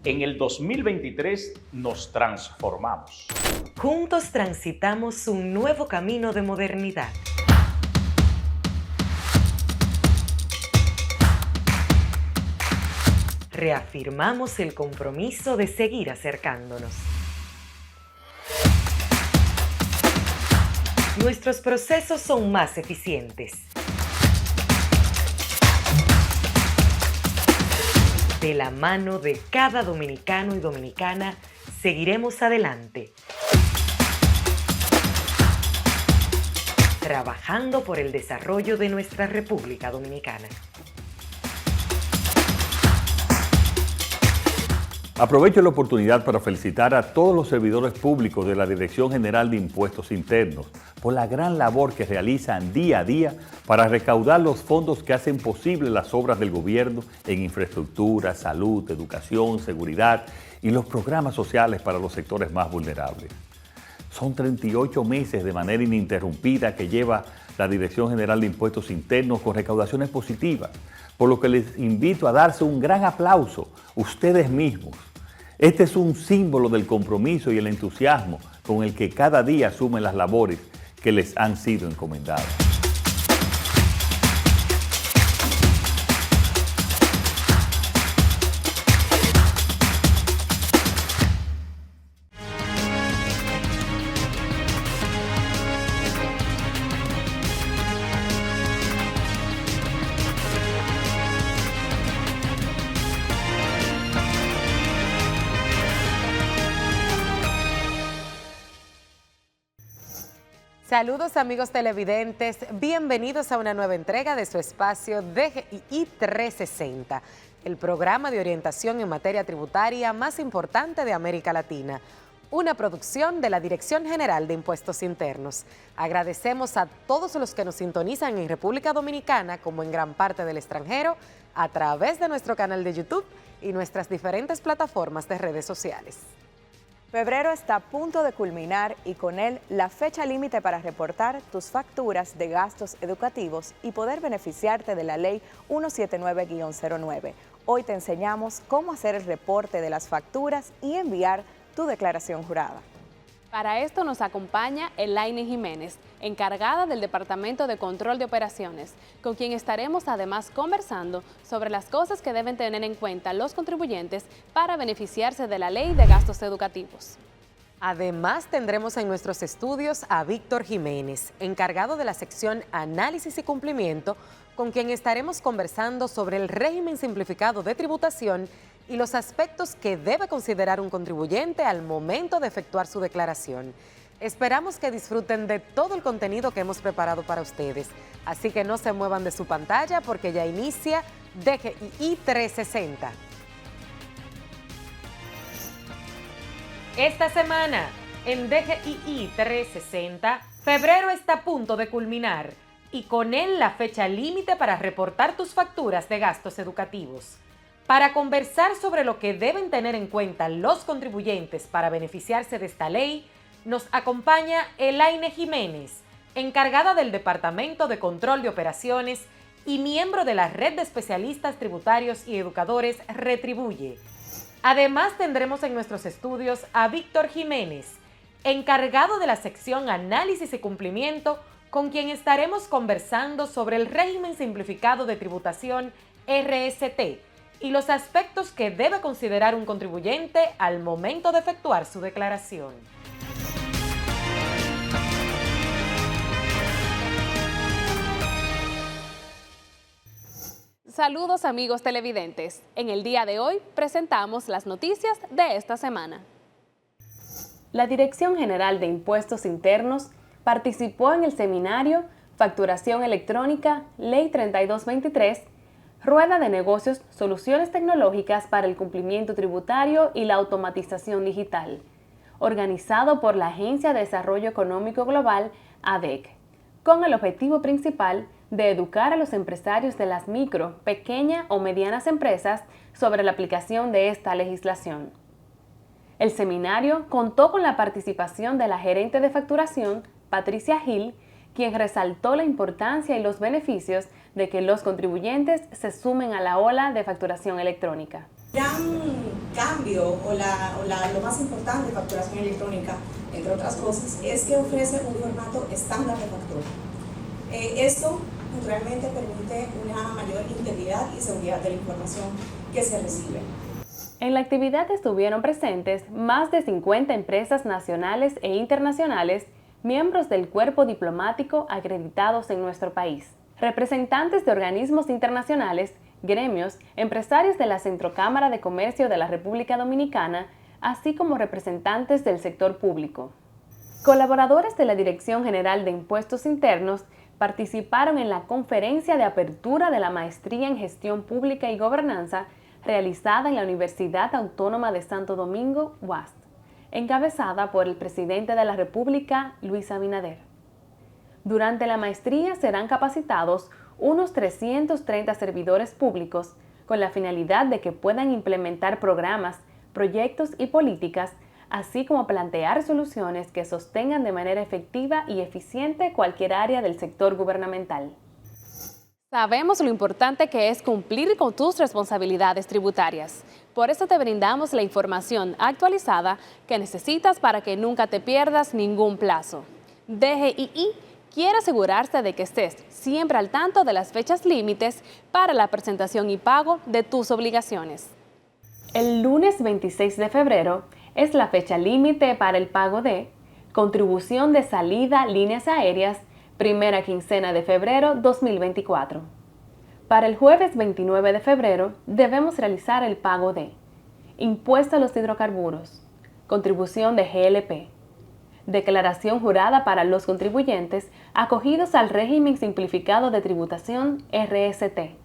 En el 2023 nos transformamos. Juntos transitamos un nuevo camino de modernidad. Reafirmamos el compromiso de seguir acercándonos. Nuestros procesos son más eficientes. De la mano de cada dominicano y dominicana, seguiremos adelante, trabajando por el desarrollo de nuestra República Dominicana. Aprovecho la oportunidad para felicitar a todos los servidores públicos de la Dirección General de Impuestos Internos por la gran labor que realizan día a día para recaudar los fondos que hacen posible las obras del gobierno en infraestructura, salud, educación, seguridad y los programas sociales para los sectores más vulnerables. Son 38 meses de manera ininterrumpida que lleva la Dirección General de Impuestos Internos con recaudaciones positivas, por lo que les invito a darse un gran aplauso ustedes mismos. Este es un símbolo del compromiso y el entusiasmo con el que cada día asumen las labores que les han sido encomendadas. Saludos amigos televidentes, bienvenidos a una nueva entrega de su espacio DGI 360, el programa de orientación en materia tributaria más importante de América Latina, una producción de la Dirección General de Impuestos Internos. Agradecemos a todos los que nos sintonizan en República Dominicana como en gran parte del extranjero a través de nuestro canal de YouTube y nuestras diferentes plataformas de redes sociales. Febrero está a punto de culminar y con él la fecha límite para reportar tus facturas de gastos educativos y poder beneficiarte de la Ley 179-09. Hoy te enseñamos cómo hacer el reporte de las facturas y enviar tu declaración jurada. Para esto nos acompaña Elaine Jiménez, encargada del Departamento de Control de Operaciones, con quien estaremos además conversando sobre las cosas que deben tener en cuenta los contribuyentes para beneficiarse de la Ley de Gastos Educativos. Además, tendremos en nuestros estudios a Víctor Jiménez, encargado de la sección Análisis y Cumplimiento, con quien estaremos conversando sobre el régimen simplificado de tributación y los aspectos que debe considerar un contribuyente al momento de efectuar su declaración. Esperamos que disfruten de todo el contenido que hemos preparado para ustedes, así que no se muevan de su pantalla porque ya inicia DGI 360. Esta semana, en DGI 360, febrero está a punto de culminar y con él la fecha límite para reportar tus facturas de gastos educativos. Para conversar sobre lo que deben tener en cuenta los contribuyentes para beneficiarse de esta ley, nos acompaña Elaine Jiménez, encargada del Departamento de Control de Operaciones y miembro de la Red de Especialistas Tributarios y Educadores Retribuye. Además, tendremos en nuestros estudios a Víctor Jiménez, encargado de la sección Análisis y Cumplimiento, con quien estaremos conversando sobre el régimen simplificado de tributación RST, y los aspectos que debe considerar un contribuyente al momento de efectuar su declaración. Saludos amigos televidentes. En el día de hoy presentamos las noticias de esta semana. La Dirección General de Impuestos Internos participó en el seminario Facturación Electrónica, Ley 3223, Rueda de Negocios, Soluciones Tecnológicas para el Cumplimiento Tributario y la Automatización Digital, organizado por la Agencia de Desarrollo Económico Global, ADEC, con el objetivo principal de educar a los empresarios de las micro, pequeñas o medianas empresas sobre la aplicación de esta legislación. El seminario contó con la participación de la gerente de facturación, Patricia Gil, quien resaltó la importancia y los beneficios de que los contribuyentes se sumen a la ola de facturación electrónica. Ya han cambio lo más importante de facturación electrónica, entre otras cosas, es que ofrece un formato estándar de factura. Esto naturalmente permite una mayor integridad y seguridad de la información que se recibe. En la actividad estuvieron presentes más de 50 empresas nacionales e internacionales, miembros del cuerpo diplomático acreditados en nuestro país, representantes de organismos internacionales, gremios, empresarios de la Centrocámara de Comercio de la República Dominicana, así como representantes del sector público. Colaboradores de la Dirección General de Impuestos Internos participaron en la conferencia de apertura de la Maestría en Gestión Pública y Gobernanza realizada en la Universidad Autónoma de Santo Domingo, UASD, encabezada por el presidente de la República, Luis Abinader. Durante la maestría serán capacitados unos 330 servidores públicos con la finalidad de que puedan implementar programas, proyectos y políticas, así como plantear soluciones que sostengan de manera efectiva y eficiente cualquier área del sector gubernamental. Sabemos lo importante que es cumplir con tus responsabilidades tributarias. Por eso te brindamos la información actualizada que necesitas para que nunca te pierdas ningún plazo. DGII quiere asegurarse de que estés siempre al tanto de las fechas límites para la presentación y pago de tus obligaciones. El lunes 26 de febrero es la fecha límite para el pago de contribución de salida líneas aéreas, primera quincena de febrero 2024. Para el jueves 29 de febrero debemos realizar el pago de impuesto a los hidrocarburos, contribución de GLP, declaración jurada para los contribuyentes acogidos al régimen simplificado de tributación RST,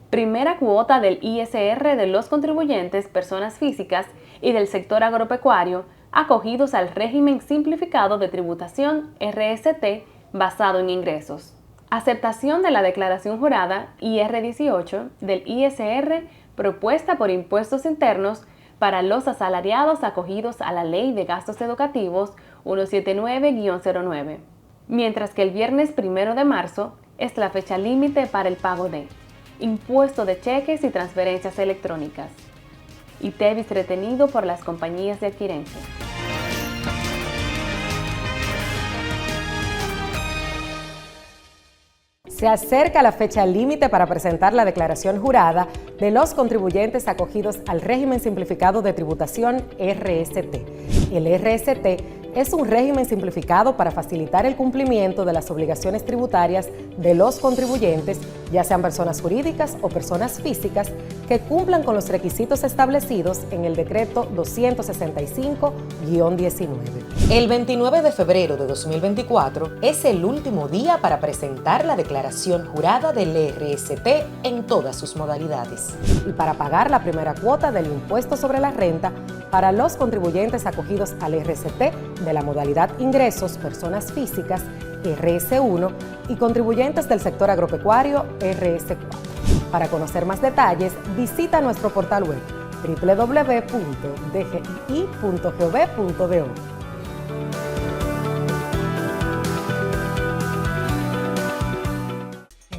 primera cuota del ISR de los contribuyentes personas físicas y del sector agropecuario acogidos al régimen simplificado de tributación RST basado en ingresos. Aceptación de la declaración jurada IR18 del ISR propuesta por Impuestos Internos para los asalariados acogidos a la Ley de Gastos Educativos 179-09, mientras que el viernes 1 de marzo es la fecha límite para el pago de impuesto de cheques y transferencias electrónicas, ITEVIS retenido por las compañías de adquirencia. Se acerca la fecha límite para presentar la declaración jurada de los contribuyentes acogidos al régimen simplificado de tributación RST. El RST es un régimen simplificado para facilitar el cumplimiento de las obligaciones tributarias de los contribuyentes, ya sean personas jurídicas o personas físicas, que cumplan con los requisitos establecidos en el decreto 265-19. El 29 de febrero de 2024 es el último día para presentar la declaración jurada del RST en todas sus modalidades. Y para pagar la primera cuota del impuesto sobre la renta para los contribuyentes acogidos al RST de la modalidad ingresos personas físicas RS1 y contribuyentes del sector agropecuario RS4. Para conocer más detalles, visita nuestro portal web www.dgii.gov.do.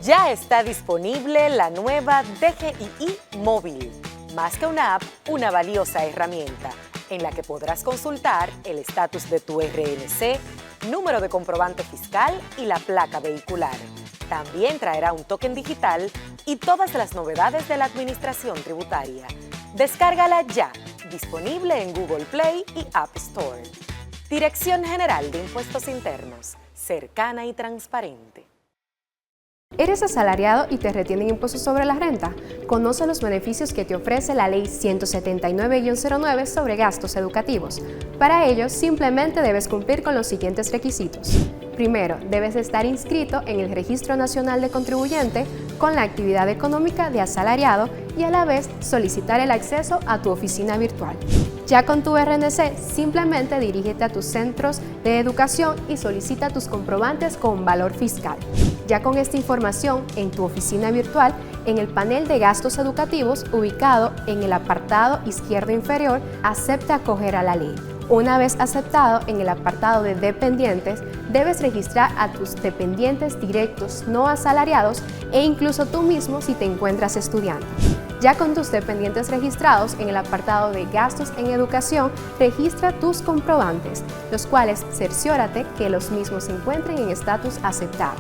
Ya está disponible la nueva DGII Móvil. Más que una app, una valiosa herramienta en la que podrás consultar el estatus de tu RNC, número de comprobante fiscal y la placa vehicular. También traerá un token digital y todas las novedades de la administración tributaria. Descárgala ya, disponible en Google Play y App Store. Dirección General de Impuestos Internos, cercana y transparente. ¿Eres asalariado y te retienen impuestos sobre la renta? Conoce los beneficios que te ofrece la Ley 179-09 sobre gastos educativos. Para ello, simplemente debes cumplir con los siguientes requisitos. Primero, debes estar inscrito en el Registro Nacional de Contribuyente con la actividad económica de asalariado y a la vez solicitar el acceso a tu oficina virtual. Ya con tu RNC, simplemente dirígete a tus centros de educación y solicita tus comprobantes con valor fiscal. Ya con esta información en tu oficina virtual, en el panel de gastos educativos ubicado en el apartado izquierdo inferior, acepta acoger a la ley. Una vez aceptado en el apartado de dependientes, debes registrar a tus dependientes directos no asalariados e incluso tú mismo si te encuentras estudiando. Ya con tus dependientes registrados, en el apartado de gastos en educación, registra tus comprobantes, los cuales cerciórate que los mismos se encuentren en estatus aceptado.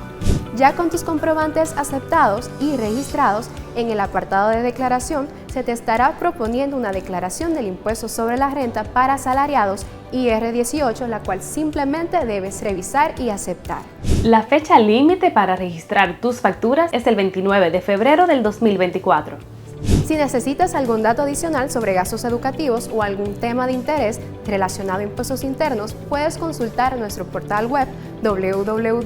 Ya con tus comprobantes aceptados y registrados, en el apartado de declaración se te estará proponiendo una declaración del impuesto sobre la renta para asalariados IR18, la cual simplemente debes revisar y aceptar. La fecha límite para registrar tus facturas es el 29 de febrero del 2024. Si necesitas algún dato adicional sobre gastos educativos o algún tema de interés relacionado a impuestos internos, puedes consultar nuestro portal web www.dgii.gov.do.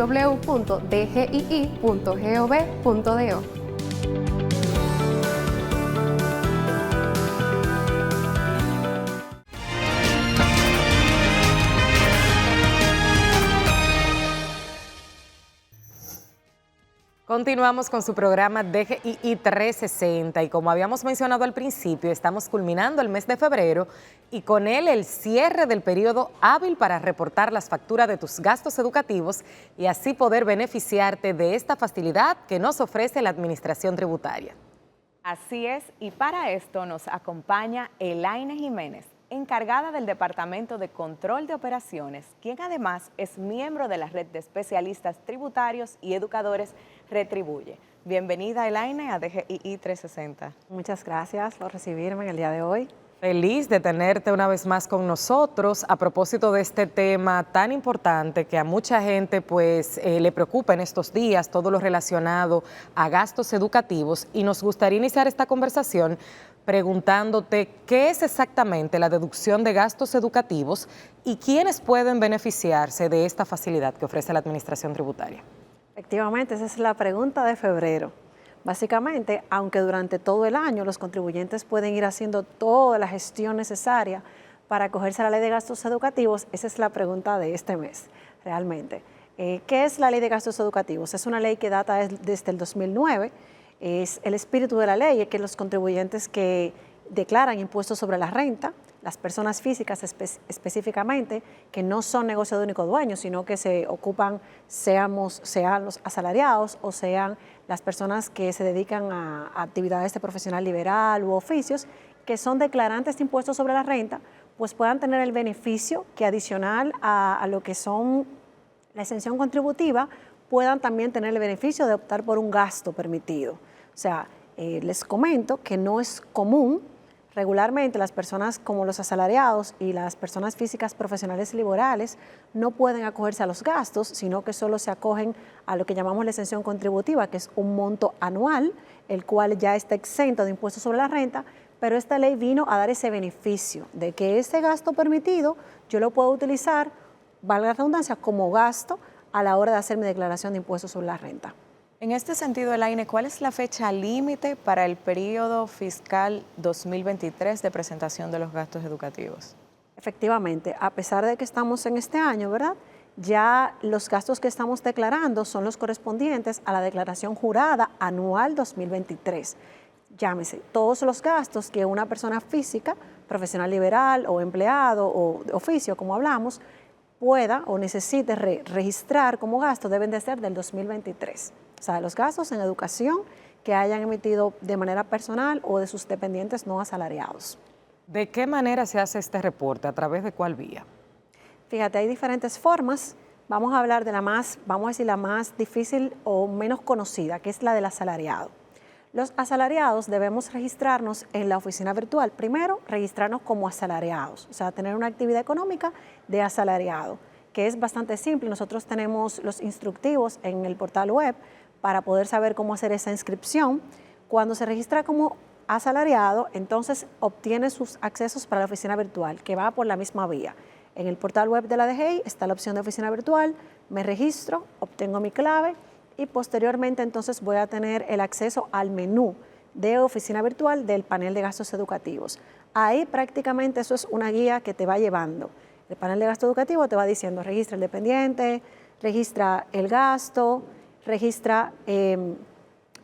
Continuamos con su programa DGII 360 y como habíamos mencionado al principio, estamos culminando el mes de febrero y con él el cierre del periodo hábil para reportar las facturas de tus gastos educativos y así poder beneficiarte de esta facilidad que nos ofrece la Administración Tributaria. Así es, y para esto nos acompaña Elaine Jiménez, encargada del Departamento de Control de Operaciones, quien además es miembro de la red de especialistas tributarios y educadores Retribuye. Bienvenida, Elaine, a DGII 360. Muchas gracias por recibirme en el día de hoy. Feliz de tenerte una vez más con nosotros a propósito de este tema tan importante que a mucha gente pues le preocupa en estos días, todo lo relacionado a gastos educativos, y nos gustaría iniciar esta conversación preguntándote qué es exactamente la deducción de gastos educativos y quiénes pueden beneficiarse de esta facilidad que ofrece la Administración Tributaria. Efectivamente, esa es la pregunta de febrero. Básicamente, aunque durante todo el año los contribuyentes pueden ir haciendo toda la gestión necesaria para acogerse a la Ley de Gastos Educativos, esa es la pregunta de este mes, realmente. ¿Qué es la Ley de Gastos Educativos? Es una ley que data desde el 2009. Es el espíritu de la ley es que los contribuyentes que declaran impuestos sobre la renta, las personas físicas específicamente, que no son negocio de único dueño, sino que se ocupan, sean los asalariados o sean las personas que se dedican a actividades de profesional liberal u oficios, que son declarantes de impuestos sobre la renta, pues puedan tener el beneficio que adicional a lo que son la exención contributiva, puedan también tener el beneficio de optar por un gasto permitido. O sea, les comento que no es común. Regularmente las personas como los asalariados y las personas físicas profesionales liberales no pueden acogerse a los gastos, sino que solo se acogen a lo que llamamos la exención contributiva, que es un monto anual, el cual ya está exento de impuestos sobre la renta, pero esta ley vino a dar ese beneficio de que ese gasto permitido yo lo puedo utilizar, valga la redundancia, como gasto a la hora de hacer mi declaración de impuestos sobre la renta. En este sentido, Elaine, ¿cuál es la fecha límite para el periodo fiscal 2023 de presentación de los gastos educativos? Efectivamente, a pesar de que estamos en este año, ¿verdad? Ya los gastos que estamos declarando son los correspondientes a la declaración jurada anual 2023. Llámese, todos los gastos que una persona física, profesional liberal o empleado o de oficio, como hablamos, pueda o necesite registrar como gasto deben de ser del 2023. O sea, los gastos en educación que hayan emitido de manera personal o de sus dependientes no asalariados. ¿De qué manera se hace este reporte? ¿A través de cuál vía? Fíjate, hay diferentes formas. Vamos a hablar de la más difícil o menos conocida, que es la del asalariado. Los asalariados debemos registrarnos en la oficina virtual. Primero, registrarnos como asalariados, o sea, tener una actividad económica de asalariado, que es bastante simple. Nosotros tenemos los instructivos en el portal web para poder saber cómo hacer esa inscripción. Cuando se registra como asalariado, entonces obtiene sus accesos para la oficina virtual, que va por la misma vía. En el portal web de la DGI está la opción de oficina virtual, me registro, obtengo mi clave y posteriormente entonces voy a tener el acceso al menú de oficina virtual del panel de gastos educativos. Ahí prácticamente eso es una guía que te va llevando. El panel de gasto educativo te va diciendo, registra el dependiente, registra el gasto, registra,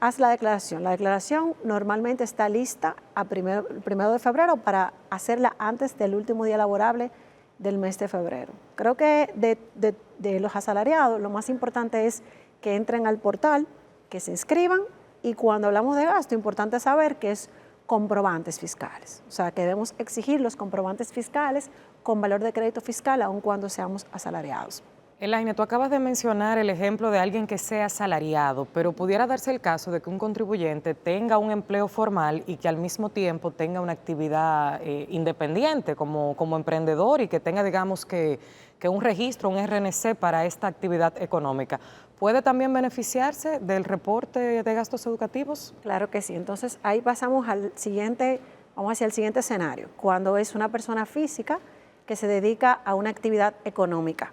haz la declaración. La declaración normalmente está lista el 1 de febrero para hacerla antes del último día laborable del mes de febrero. Creo que de los asalariados lo más importante es que entren al portal, que se inscriban y cuando hablamos de gasto, importante saber que es comprobantes fiscales. O sea, que debemos exigir los comprobantes fiscales con valor de crédito fiscal aun cuando seamos asalariados. Elaine, tú acabas de mencionar el ejemplo de alguien que sea asalariado, pero pudiera darse el caso de que un contribuyente tenga un empleo formal y que al mismo tiempo tenga una actividad independiente como emprendedor y que tenga, digamos, que un registro, un RNC para esta actividad económica. ¿Puede también beneficiarse del reporte de gastos educativos? Claro que sí. Entonces ahí pasamos al siguiente, vamos hacia el siguiente escenario, cuando es una persona física que se dedica a una actividad económica,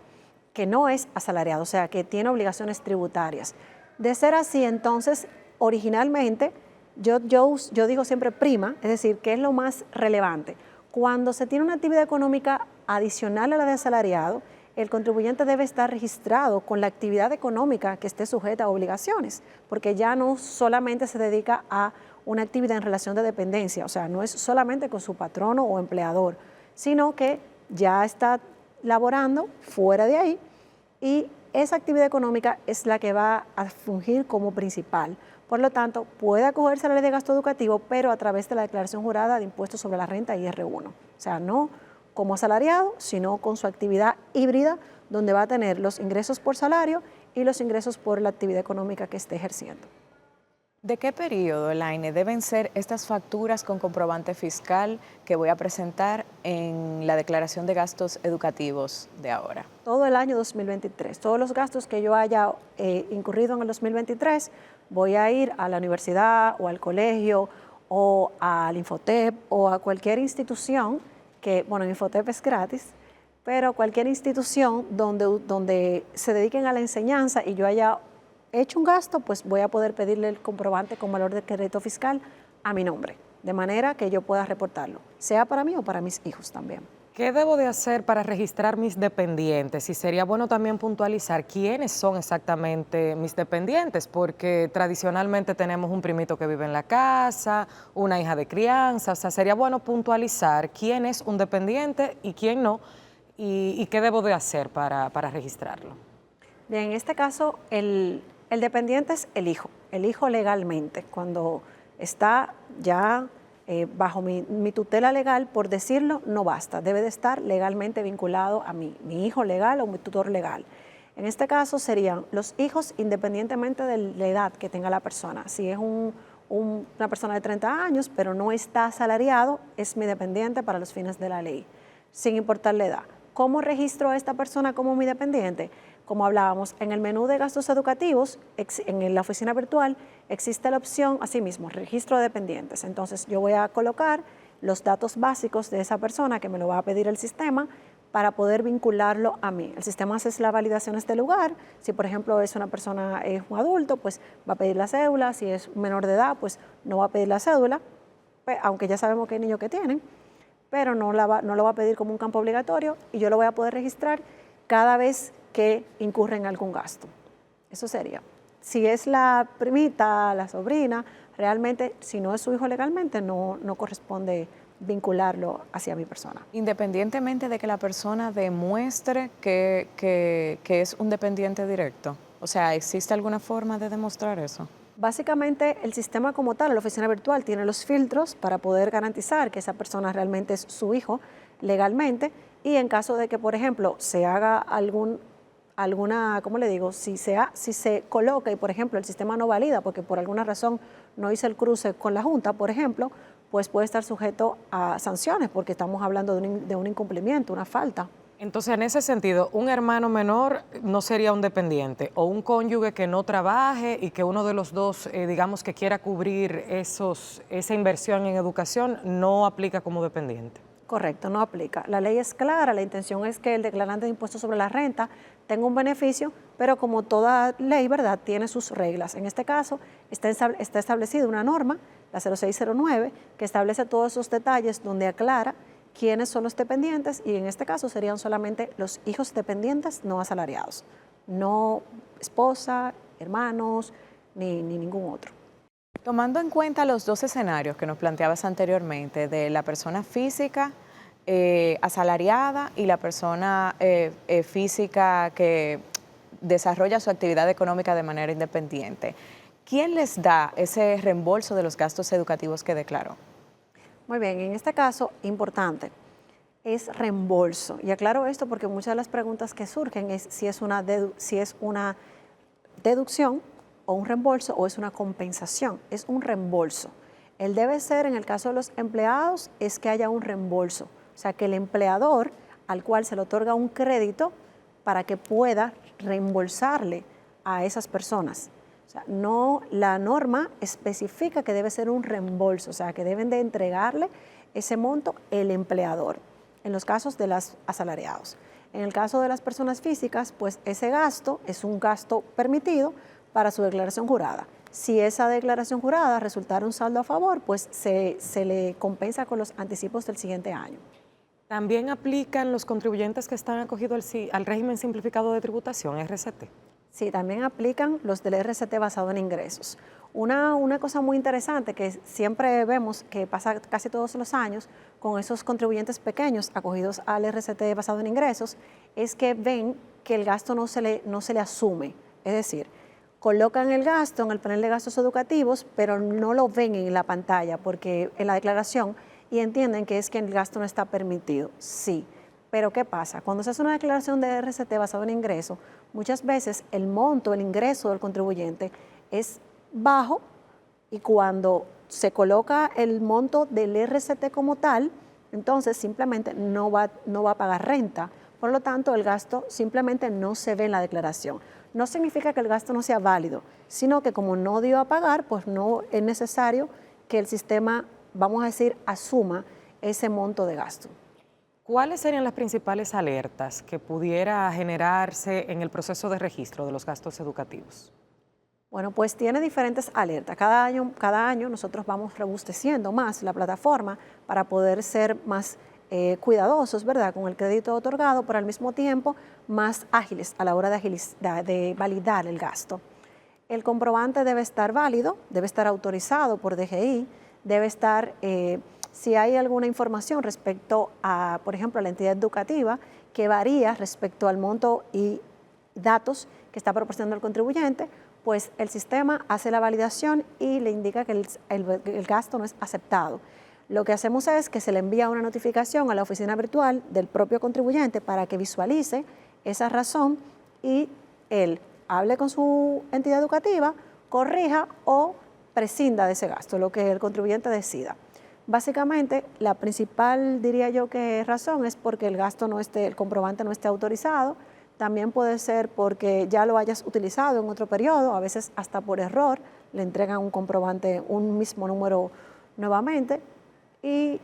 que no es asalariado, o sea, que tiene obligaciones tributarias. De ser así, entonces, originalmente, yo digo siempre prima, es decir, ¿qué es lo más relevante? Cuando se tiene una actividad económica adicional a la de asalariado, el contribuyente debe estar registrado con la actividad económica que esté sujeta a obligaciones, porque ya no solamente se dedica a una actividad en relación de dependencia, o sea, no es solamente con su patrono o empleador, sino que ya está laborando fuera de ahí y esa actividad económica es la que va a fungir como principal. Por lo tanto, puede acogerse a la ley de gasto educativo, pero a través de la declaración jurada de impuestos sobre la renta IR1. O sea, no como asalariado, sino con su actividad híbrida, donde va a tener los ingresos por salario y los ingresos por la actividad económica que esté ejerciendo. ¿De qué periodo, Elaine, deben ser estas facturas con comprobante fiscal que voy a presentar en la declaración de gastos educativos de ahora? Todo el año 2023. Todos los gastos que yo haya incurrido en el 2023, voy a ir a la universidad o al colegio o al Infotep o a cualquier institución que, bueno, en Infotep es gratis, pero cualquier institución donde se dediquen a la enseñanza y yo haya hecho un gasto, pues voy a poder pedirle el comprobante con valor de crédito fiscal a mi nombre, de manera que yo pueda reportarlo, sea para mí o para mis hijos también. ¿Qué debo de hacer para registrar mis dependientes? Y sería bueno también puntualizar quiénes son exactamente mis dependientes, porque tradicionalmente tenemos un primito que vive en la casa, una hija de crianza, o sea, sería bueno puntualizar quién es un dependiente y quién no, y qué debo de hacer para registrarlo. Bien, en este caso, el dependiente es el hijo legalmente, cuando está ya bajo mi tutela legal, por decirlo, no basta, debe de estar legalmente vinculado a mí, mi hijo legal o mi tutor legal. En este caso serían los hijos independientemente de la edad que tenga la persona. Si es una persona de 30 años, pero no está asalariado, es mi dependiente para los fines de la ley, sin importar la edad. ¿Cómo registro a esta persona como mi dependiente? Como hablábamos, en el menú de gastos educativos, en la oficina virtual, existe la opción, asimismo, registro de dependientes. Entonces, yo voy a colocar los datos básicos de esa persona que me lo va a pedir el sistema para poder vincularlo a mí. El sistema hace las validaciones del lugar. Si, por ejemplo, es una persona, es un adulto, pues va a pedir la cédula. Si es menor de edad, pues no va a pedir la cédula, aunque ya sabemos que hay niños que tienen, pero no lo va a pedir como un campo obligatorio y yo lo voy a poder registrar cada vez que incurre en algún gasto. Eso sería. Si es la primita, la sobrina, realmente, si no es su hijo legalmente, no corresponde vincularlo hacia mi persona. Independientemente de que la persona demuestre que es un dependiente directo. O sea, ¿existe alguna forma de demostrar eso? Básicamente, el sistema como tal, la oficina virtual, tiene los filtros para poder garantizar que esa persona realmente es su hijo legalmente y en caso de que, por ejemplo, se haga alguna, ¿cómo le digo? Si se coloca y, por ejemplo, el sistema no valida porque por alguna razón no hice el cruce con la Junta, por ejemplo, pues puede estar sujeto a sanciones porque estamos hablando de un incumplimiento, una falta. Entonces, en ese sentido, un hermano menor no sería un dependiente o un cónyuge que no trabaje y que uno de los dos, digamos, que quiera cubrir esa inversión en educación, no aplica como dependiente. Correcto, no aplica. La ley es clara, la intención es que el declarante de impuestos sobre la renta tenga un beneficio, pero como toda ley, ¿verdad?, tiene sus reglas. En este caso, está establecida una norma, la 0609, que establece todos esos detalles donde aclara quiénes son los dependientes y en este caso serían solamente los hijos dependientes no asalariados, no esposa, hermanos, ni ningún otro. Tomando en cuenta los dos escenarios que nos planteabas anteriormente, de la persona física asalariada y la persona física que desarrolla su actividad económica de manera independiente, ¿quién les da ese reembolso de los gastos educativos que declaró? Muy bien, en este caso, importante, es reembolso. Y aclaro esto porque muchas de las preguntas que surgen es si es una deducción o un reembolso o es una compensación. Es un reembolso. El debe ser, en el caso de los empleados, es que haya un reembolso. O sea, que el empleador al cual se le otorga un crédito para que pueda reembolsarle a esas personas. O sea, no, la norma especifica que debe ser un reembolso, o sea, que deben de entregarle ese monto el empleador, en los casos de los asalariados. En el caso de las personas físicas, pues ese gasto es un gasto permitido para su declaración jurada. Si esa declaración jurada resultara un saldo a favor, pues se le compensa con los anticipos del siguiente año. ¿También aplican los contribuyentes que están acogidos al régimen simplificado de tributación, RCT? Sí, también aplican los del RCT basado en ingresos. Una cosa muy interesante que siempre vemos que pasa casi todos los años con esos contribuyentes pequeños acogidos al RCT basado en ingresos es que ven que el gasto no se le asume. Es decir, colocan el gasto en el panel de gastos educativos, pero no lo ven en la pantalla porque en la declaración y entienden que es que el gasto no está permitido. Sí, pero ¿qué pasa? Cuando se hace una declaración de RCT basado en ingreso, muchas veces el monto, el ingreso del contribuyente es bajo y cuando se coloca el monto del RCT como tal, entonces simplemente no va a pagar renta. Por lo tanto, el gasto simplemente no se ve en la declaración. No significa que el gasto no sea válido, sino que como no dio a pagar, pues no es necesario que el sistema, vamos a decir, asuma ese monto de gasto. ¿Cuáles serían las principales alertas que pudiera generarse en el proceso de registro de los gastos educativos? Bueno, pues tiene diferentes alertas. Cada año nosotros vamos robusteciendo más la plataforma para poder ser más cuidadosos, ¿verdad?, con el crédito otorgado, pero al mismo tiempo más ágiles a la hora de validar el gasto. El comprobante debe estar válido, debe estar autorizado por DGI, debe estar, si hay alguna información respecto a, por ejemplo, a la entidad educativa que varía respecto al monto y datos que está proporcionando el contribuyente, pues el sistema hace la validación y le indica que el gasto no es aceptado. Lo que hacemos es que se le envía una notificación a la oficina virtual del propio contribuyente para que visualice esa razón y él hable con su entidad educativa, corrija o prescinda de ese gasto, lo que el contribuyente decida. Básicamente, la principal, diría yo, que razón es porque el comprobante no esté autorizado. También puede ser porque ya lo hayas utilizado en otro periodo, a veces hasta por error, le entregan un comprobante, un mismo número nuevamente. Y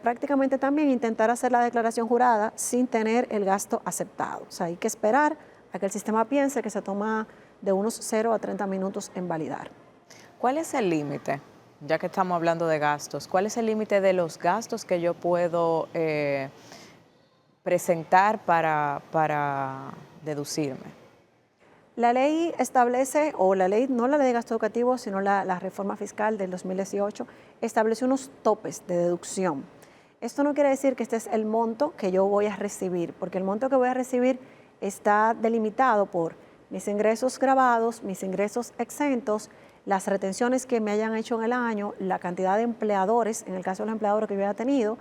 prácticamente también intentar hacer la declaración jurada sin tener el gasto aceptado. O sea, hay que esperar a que el sistema piense que se toma de unos 0 a 30 minutos en validar. ¿Cuál es el límite? Ya que estamos hablando de gastos, ¿cuál es el límite de los gastos que yo puedo presentar para deducirme? La ley establece, o la ley, no la ley de gasto educativo, sino la reforma fiscal del 2018, establece unos topes de deducción. Esto no quiere decir que este es el monto que yo voy a recibir, porque el monto que voy a recibir está delimitado por mis ingresos grabados, mis ingresos exentos, las retenciones que me hayan hecho en el año, la cantidad de empleadores, en el caso de los empleadores que yo haya tenido,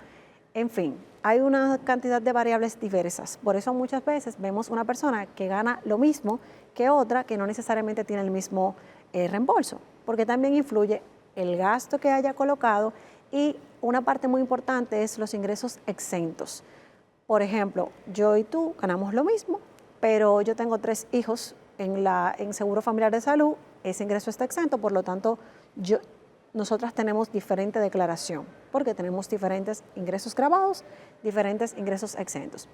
en fin, hay una cantidad de variables diversas. Por eso muchas veces vemos una persona que gana lo mismo que otra que no necesariamente tiene el mismo reembolso, porque también influye el gasto que haya colocado y una parte muy importante es los ingresos exentos. Por ejemplo, yo y tú ganamos lo mismo, pero yo tengo 3 hijos en Seguro Familiar de Salud, ese ingreso está exento, por lo tanto, nosotras tenemos diferente declaración, porque tenemos diferentes ingresos grabados, diferentes ingresos exentos.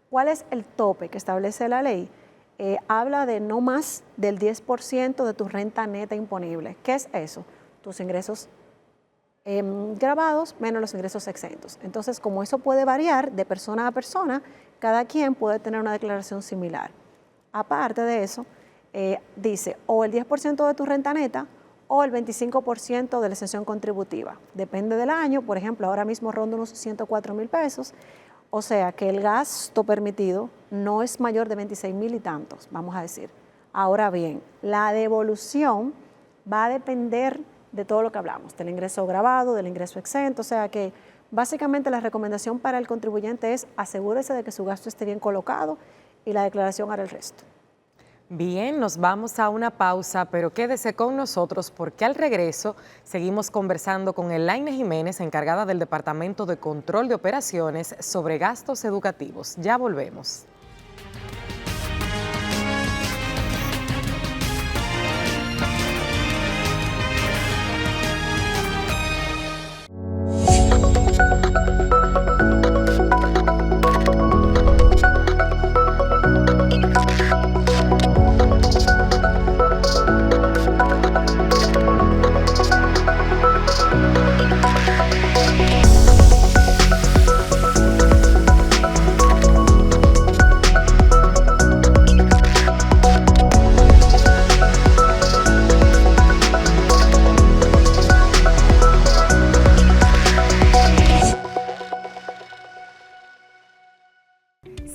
¿Cuál es el tope que establece la ley? Habla de no más del 10% de tu renta neta imponible. ¿Qué es eso? Tus ingresos grabados menos los ingresos exentos. Entonces, como eso puede variar de persona a persona, cada quien puede tener una declaración similar. Aparte de eso, dice o el 10% de tu renta neta o el 25% de la exención contributiva. Depende del año, por ejemplo, ahora mismo ronda unos 104,000 pesos, o sea que el gasto permitido no es mayor de 26,000 y tantos, vamos a decir. Ahora bien, la devolución va a depender de todo lo que hablamos, del ingreso grabado, del ingreso exento, o sea que Básicamente la recomendación para el contribuyente es asegúrese de que su gasto esté bien colocado y la declaración hará el resto. Bien, nos vamos a una pausa, pero quédese con nosotros porque al regreso seguimos conversando con Elaine Jiménez, encargada del Departamento de Control de Operaciones, sobre gastos educativos. Ya volvemos.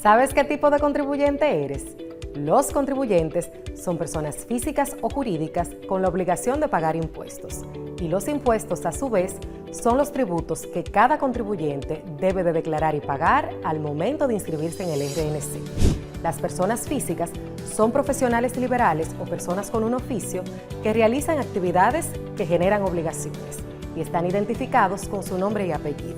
¿Sabes qué tipo de contribuyente eres? Los contribuyentes son personas físicas o jurídicas con la obligación de pagar impuestos. Y los impuestos, a su vez, son los tributos que cada contribuyente debe de declarar y pagar al momento de inscribirse en el RNC. Las personas físicas son profesionales liberales o personas con un oficio que realizan actividades que generan obligaciones y están identificados con su nombre y apellido,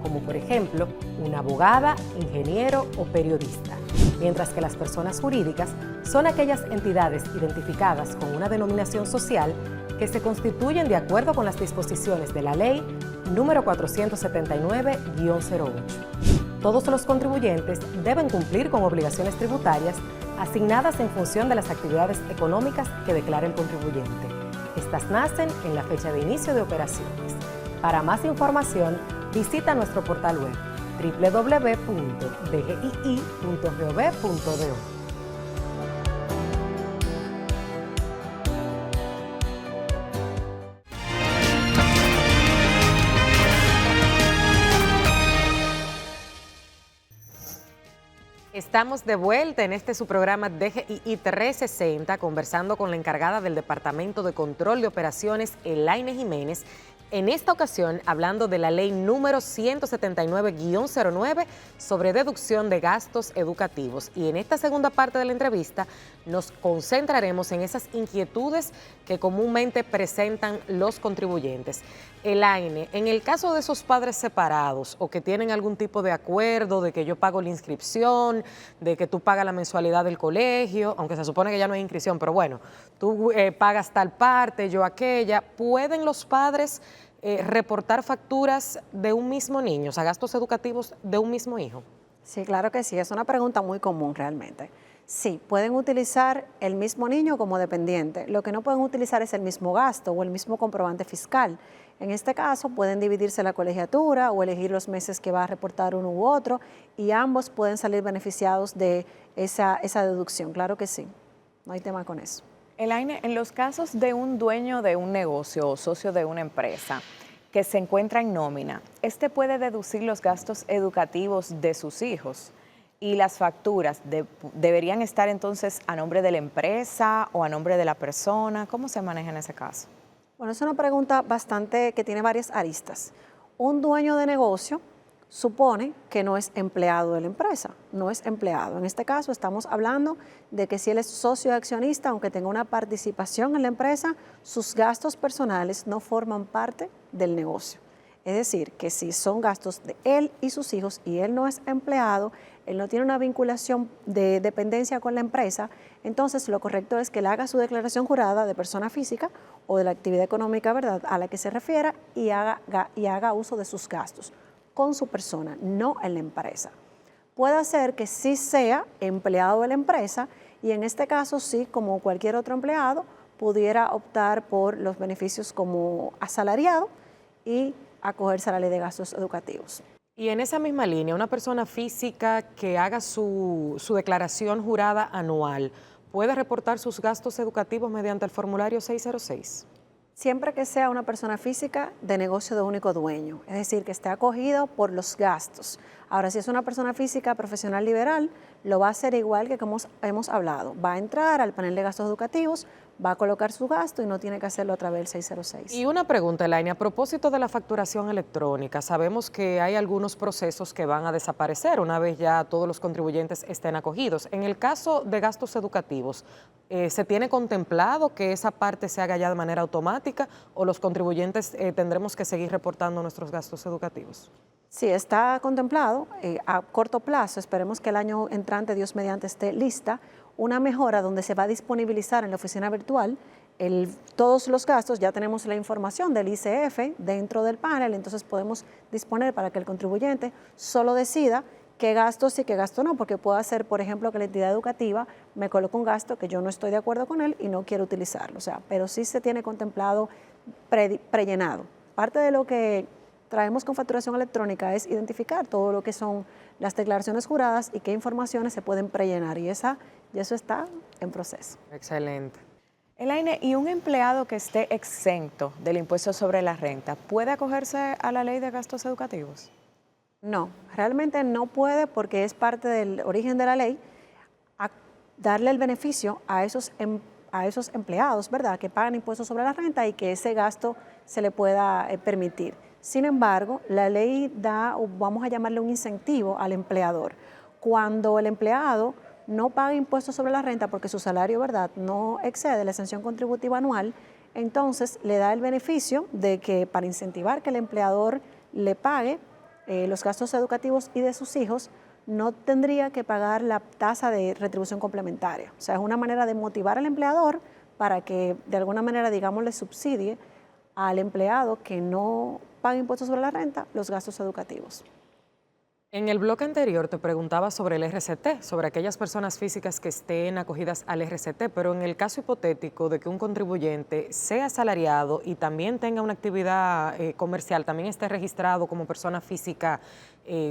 como por ejemplo una abogada, ingeniero o periodista, mientras que las personas jurídicas son aquellas entidades identificadas con una denominación social que se constituyen de acuerdo con las disposiciones de la Ley número 479-08. Todos los contribuyentes deben cumplir con obligaciones tributarias asignadas en función de las actividades económicas que declara el contribuyente. Estas nacen en la fecha de inicio de operaciones. Para más información, visita nuestro portal web www.dgii.gov.do. Estamos de vuelta en su programa DGII 360, conversando con la encargada del Departamento de Control de Operaciones, Elaine Jiménez. En esta ocasión, hablando de la ley número 179-09 sobre deducción de gastos educativos. Y en esta segunda parte de la entrevista nos concentraremos en esas inquietudes que comúnmente presentan los contribuyentes. Elaine, en el caso de esos padres separados o que tienen algún tipo de acuerdo de que yo pago la inscripción, de que tú pagas la mensualidad del colegio, aunque se supone que ya no hay inscripción, pero bueno, tú pagas tal parte, yo aquella, ¿pueden los padres reportar facturas de un mismo niño, o sea, gastos educativos de un mismo hijo? Sí, claro que sí, es una pregunta muy común realmente. Sí, pueden utilizar el mismo niño como dependiente. Lo que no pueden utilizar es el mismo gasto o el mismo comprobante fiscal. En este caso, pueden dividirse la colegiatura o elegir los meses que va a reportar uno u otro y ambos pueden salir beneficiados de esa deducción. Claro que sí, no hay tema con eso. Elaine, en los casos de un dueño de un negocio o socio de una empresa que se encuentra en nómina, ¿este puede deducir los gastos educativos de sus hijos? ¿Y las facturas deberían estar entonces a nombre de la empresa o a nombre de la persona? ¿Cómo se maneja en ese caso? Bueno, es una pregunta que tiene varias aristas. Un dueño de negocio supone que no es empleado de la empresa, no es empleado. En este caso estamos hablando de que si él es socio accionista, aunque tenga una participación en la empresa, sus gastos personales no forman parte del negocio. Es decir, que si son gastos de él y sus hijos y él no es empleado, él no tiene una vinculación de dependencia con la empresa, entonces lo correcto es que él haga su declaración jurada de persona física o de la actividad económica, ¿verdad?, a la que se refiera y haga uso de sus gastos con su persona, no en la empresa. Puede ser que sí sea empleado de la empresa y en este caso sí, como cualquier otro empleado, pudiera optar por los beneficios como asalariado y acogerse a la ley de gastos educativos. Y en esa misma línea, una persona física que haga su declaración jurada anual, ¿puede reportar sus gastos educativos mediante el formulario 606? Siempre que sea una persona física de negocio de único dueño, es decir, que esté acogido por los gastos. Ahora, si es una persona física profesional liberal, lo va a hacer igual que como hemos hablado. Va a entrar al panel de gastos educativos, va a colocar su gasto y no tiene que hacerlo a través del 606. Y una pregunta, Elaine, a propósito de la facturación electrónica, sabemos que hay algunos procesos que van a desaparecer una vez ya todos los contribuyentes estén acogidos. En el caso de gastos educativos, ¿se tiene contemplado que esa parte se haga ya de manera automática o los contribuyentes tendremos que seguir reportando nuestros gastos educativos? Sí, está contemplado a corto plazo, esperemos que el año entrante, Dios mediante, esté lista, una mejora donde se va a disponibilizar en la oficina virtual todos los gastos. Ya tenemos la información del ICF dentro del panel, entonces podemos disponer para que el contribuyente solo decida qué gasto sí, qué gasto no, porque puede hacer, por ejemplo, que la entidad educativa me coloque un gasto que yo no estoy de acuerdo con él y no quiero utilizarlo, pero sí se tiene contemplado prellenado. Parte de lo que traemos con facturación electrónica es identificar todo lo que son las declaraciones juradas y qué informaciones se pueden prellenar, y eso está en proceso. Excelente. Elaine, ¿y un empleado que esté exento del impuesto sobre la renta puede acogerse a la ley de gastos educativos? No, realmente no puede, porque es parte del origen de la ley darle el beneficio a esos empleados, ¿verdad?, que pagan impuestos sobre la renta y que ese gasto se le pueda permitir. Sin embargo, la ley da, vamos a llamarle un incentivo al empleador. Cuando el empleado no paga impuestos sobre la renta porque su salario, ¿verdad?, no excede la exención contributiva anual, entonces le da el beneficio de que, para incentivar que el empleador le pague los gastos educativos y de sus hijos, no tendría que pagar la tasa de retribución complementaria. O sea, es una manera de motivar al empleador para que de alguna manera, digamos, le subsidie al empleado que no paga impuestos sobre la renta los gastos educativos. En el bloque anterior te preguntaba sobre el RCT, sobre aquellas personas físicas que estén acogidas al RCT, pero en el caso hipotético de que un contribuyente sea asalariado y también tenga una actividad comercial, también esté registrado como persona física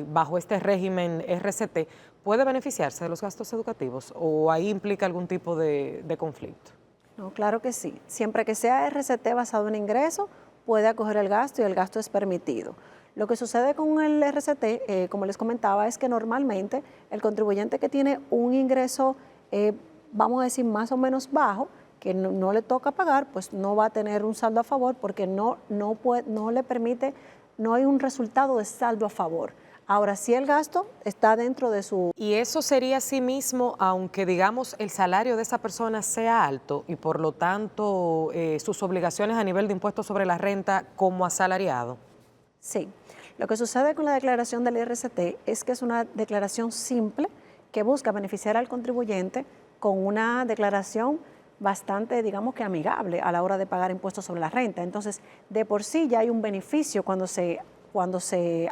bajo este régimen RCT, ¿puede beneficiarse de los gastos educativos o ahí implica algún tipo de conflicto? No, claro que sí. Siempre que sea RCT basado en ingreso, puede acoger el gasto y el gasto es permitido. Lo que sucede con el RCT, como les comentaba, es que normalmente el contribuyente que tiene un ingreso, vamos a decir, más o menos bajo, que no le toca pagar, pues no va a tener un saldo a favor porque no le permite, no hay un resultado de saldo a favor. Ahora, si el gasto está dentro de su... Y eso sería así mismo, aunque digamos el salario de esa persona sea alto y por lo tanto sus obligaciones a nivel de impuestos sobre la renta como asalariado. Sí, lo que sucede con la declaración del RCT es que es una declaración simple que busca beneficiar al contribuyente con una declaración bastante, digamos que amigable a la hora de pagar impuestos sobre la renta. Entonces, de por sí ya hay un beneficio cuando se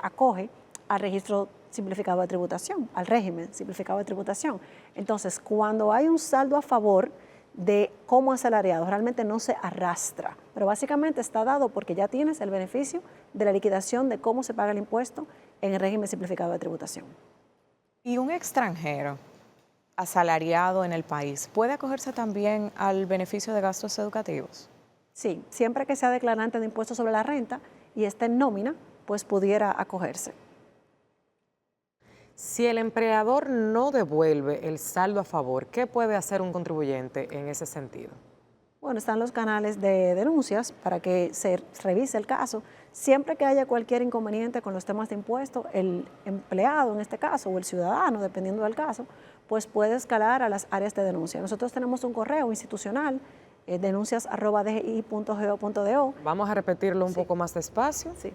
acoge al registro simplificado de tributación, al régimen simplificado de tributación. Entonces, cuando hay un saldo a favor de como asalariado, realmente no se arrastra, pero básicamente está dado porque ya tienes el beneficio de la liquidación de cómo se paga el impuesto en el régimen simplificado de tributación. ¿Y un extranjero asalariado en el país puede acogerse también al beneficio de gastos educativos? Sí, siempre que sea declarante de impuestos sobre la renta y esté en nómina, pues pudiera acogerse. Si el empleador no devuelve el saldo a favor, ¿qué puede hacer un contribuyente en ese sentido? Bueno, están los canales de denuncias para que se revise el caso. Siempre que haya cualquier inconveniente con los temas de impuestos, el empleado en este caso o el ciudadano, dependiendo del caso, pues puede escalar a las áreas de denuncia. Nosotros tenemos un correo institucional, denuncias@dgi.go.do. Vamos a repetirlo un poco más despacio. Sí.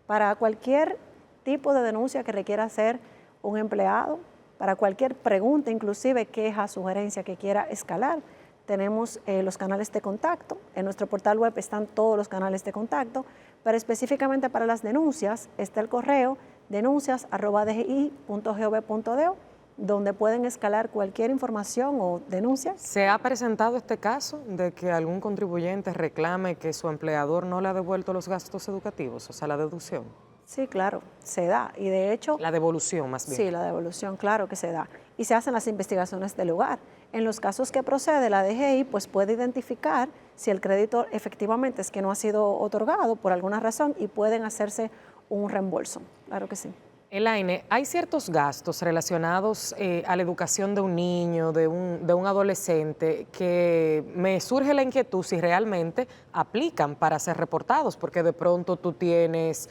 Para cualquier tipo de denuncia que requiera hacer un empleado, para cualquier pregunta, inclusive queja, sugerencia que quiera escalar, tenemos los canales de contacto. En nuestro portal web están todos los canales de contacto, pero específicamente para las denuncias está el correo denuncias@dgi.gov.do, donde pueden escalar cualquier información o denuncia. ¿Se ha presentado este caso de que algún contribuyente reclame que su empleador no le ha devuelto los gastos educativos, o sea, la deducción? Sí, claro, se da. Y de hecho... La devolución, más bien. Sí, la devolución, claro que se da. Y se hacen las investigaciones del lugar. En los casos que procede, la DGI pues puede identificar si el crédito efectivamente es que no ha sido otorgado por alguna razón y pueden hacerse un reembolso. Claro que sí. Elaine, hay ciertos gastos relacionados a la educación de un niño, de un adolescente, que me surge la inquietud si realmente aplican para ser reportados, porque de pronto tú tienes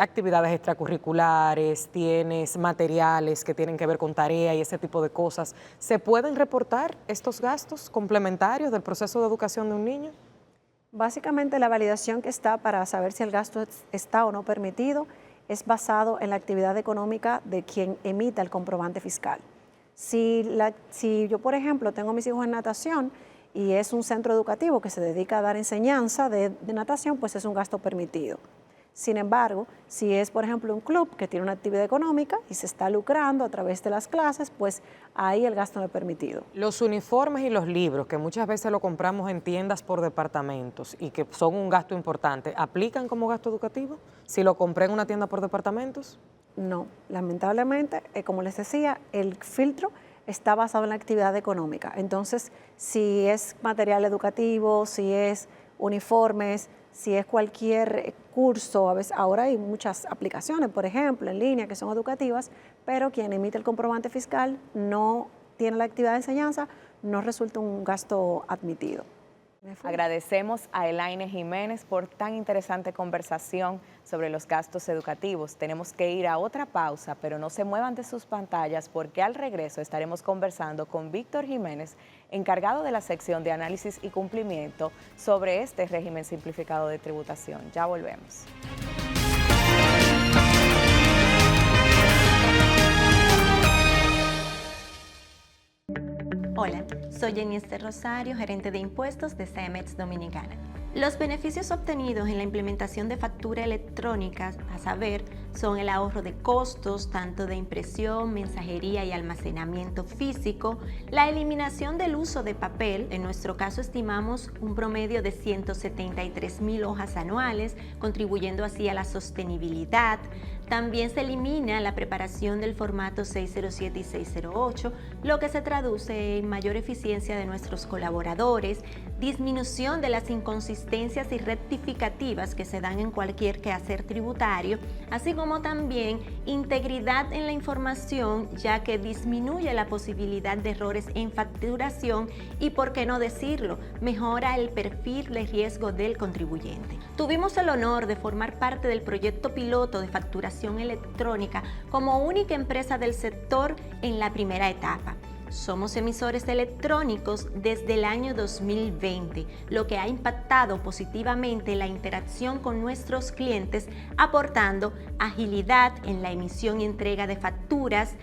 actividades extracurriculares, tienes materiales que tienen que ver con tarea y ese tipo de cosas. ¿Se pueden reportar estos gastos complementarios del proceso de educación de un niño? Básicamente la validación que está para saber si el gasto está o no permitido es basado en la actividad económica de quien emita el comprobante fiscal. Si yo, por ejemplo, tengo mis hijos en natación y es un centro educativo que se dedica a dar enseñanza de natación, pues es un gasto permitido. Sin embargo, si es, por ejemplo, un club que tiene una actividad económica y se está lucrando a través de las clases, pues ahí el gasto no es permitido. Los uniformes y los libros, que muchas veces lo compramos en tiendas por departamentos y que son un gasto importante, ¿aplican como gasto educativo si lo compré en una tienda por departamentos? No, lamentablemente, como les decía, el filtro está basado en la actividad económica. Entonces, si es material educativo, si es uniformes, si es cualquier curso, a veces, ahora hay muchas aplicaciones, por ejemplo, en línea que son educativas, pero quien emite el comprobante fiscal no tiene la actividad de enseñanza, no resulta un gasto admitido. Agradecemos a Elaine Jiménez por tan interesante conversación sobre los gastos educativos. Tenemos que ir a otra pausa, pero no se muevan de sus pantallas porque al regreso estaremos conversando con Víctor Jiménez, encargado de la sección de análisis y cumplimiento sobre este régimen simplificado de tributación. Ya volvemos. Hola, soy Jenny Esther Rosario, gerente de impuestos de CEMEX Dominicana. Los beneficios obtenidos en la implementación de factura electrónica, a saber, son el ahorro de costos, tanto de impresión, mensajería y almacenamiento físico, la eliminación del uso de papel, en nuestro caso estimamos un promedio de 173,000 hojas anuales, contribuyendo así a la sostenibilidad. También se elimina la preparación del formato 607 y 608, lo que se traduce en mayor eficiencia de nuestros colaboradores, disminución de las inconsistencias y rectificativas que se dan en cualquier quehacer tributario, así como también integridad en la información, ya que disminuye la posibilidad de errores en facturación y, por qué no decirlo, mejora el perfil de riesgo del contribuyente. Tuvimos el honor de formar parte del proyecto piloto de facturación electrónica como única empresa del sector en la primera etapa. Somos emisores electrónicos desde el año 2020, lo que ha impactado positivamente la interacción con nuestros clientes, aportando agilidad en la emisión y entrega de facturas,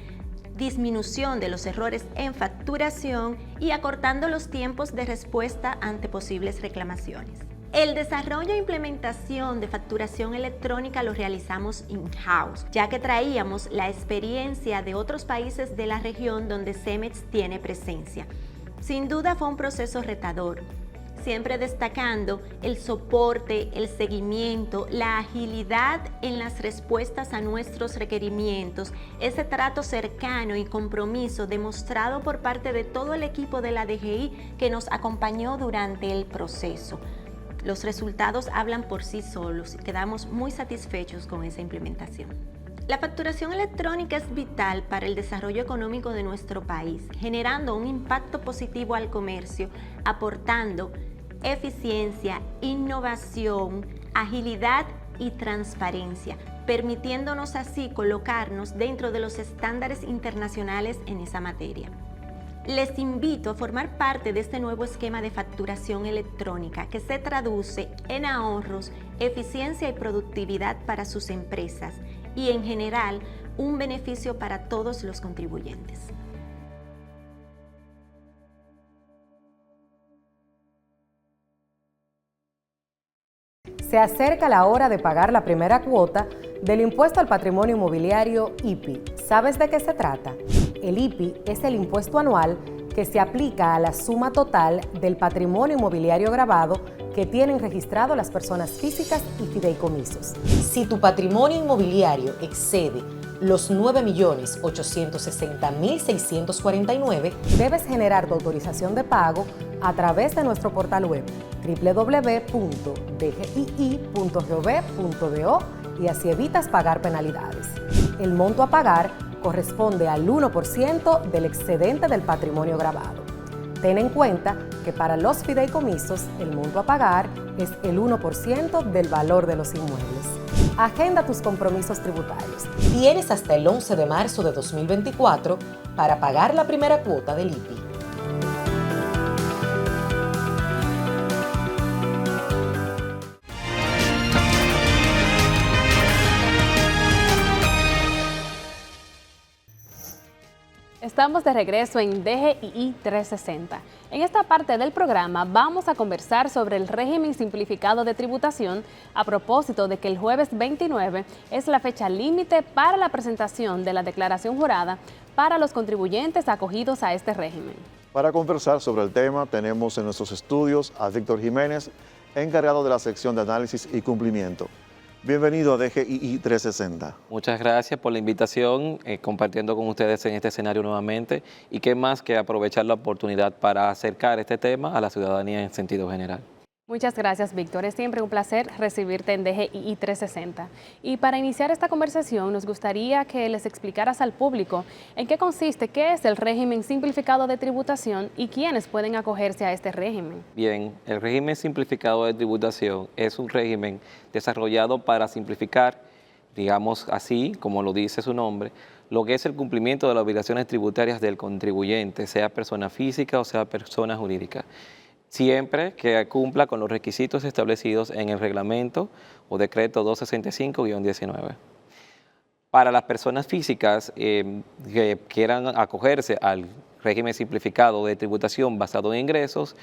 disminución de los errores en facturación y acortando los tiempos de respuesta ante posibles reclamaciones. El desarrollo e implementación de facturación electrónica lo realizamos in-house, ya que traíamos la experiencia de otros países de la región donde CEMEX tiene presencia. Sin duda fue un proceso retador, siempre destacando el soporte, el seguimiento, la agilidad en las respuestas a nuestros requerimientos, ese trato cercano y compromiso demostrado por parte de todo el equipo de la DGI que nos acompañó durante el proceso. Los resultados hablan por sí solos y quedamos muy satisfechos con esa implementación. La facturación electrónica es vital para el desarrollo económico de nuestro país, generando un impacto positivo al comercio, aportando eficiencia, innovación, agilidad y transparencia, permitiéndonos así colocarnos dentro de los estándares internacionales en esa materia. Les invito a formar parte de este nuevo esquema de facturación electrónica que se traduce en ahorros, eficiencia y productividad para sus empresas y en general un beneficio para todos los contribuyentes. Se acerca la hora de pagar la primera cuota del impuesto al patrimonio inmobiliario IPI. ¿Sabes de qué se trata? El IPI es el impuesto anual que se aplica a la suma total del patrimonio inmobiliario gravado que tienen registrado las personas físicas y fideicomisos. Si tu patrimonio inmobiliario excede los 9.860.649, debes generar tu autorización de pago a través de nuestro portal web www.dgii.gov.do y así evitas pagar penalidades. El monto a pagar corresponde al 1% del excedente del patrimonio gravado. Ten en cuenta que para los fideicomisos el monto a pagar es el 1% del valor de los inmuebles. Agenda tus compromisos tributarios. Tienes hasta el 11 de marzo de 2024 para pagar la primera cuota del IPI. Estamos de regreso en DGII 360. En esta parte del programa vamos a conversar sobre el régimen simplificado de tributación a propósito de que el jueves 29 es la fecha límite para la presentación de la declaración jurada para los contribuyentes acogidos a este régimen. Para conversar sobre el tema tenemos en nuestros estudios a Víctor Jiménez, encargado de la sección de análisis y cumplimiento. Bienvenido a DGII 360. Muchas gracias por la invitación, compartiendo con ustedes en este escenario nuevamente, y qué más que aprovechar la oportunidad para acercar este tema a la ciudadanía en sentido general. Muchas gracias, Víctor. Es siempre un placer recibirte en DGII 360. Y para iniciar esta conversación, nos gustaría que les explicaras al público en qué consiste, qué es el régimen simplificado de tributación y quiénes pueden acogerse a este régimen. Bien, el régimen simplificado de tributación es un régimen desarrollado para simplificar, digamos así, como lo dice su nombre, lo que es el cumplimiento de las obligaciones tributarias del contribuyente, sea persona física o sea persona jurídica, siempre que cumpla con los requisitos establecidos en el reglamento o decreto 265-19. Para las personas físicas que quieran acogerse al régimen simplificado de tributación basado en ingresos,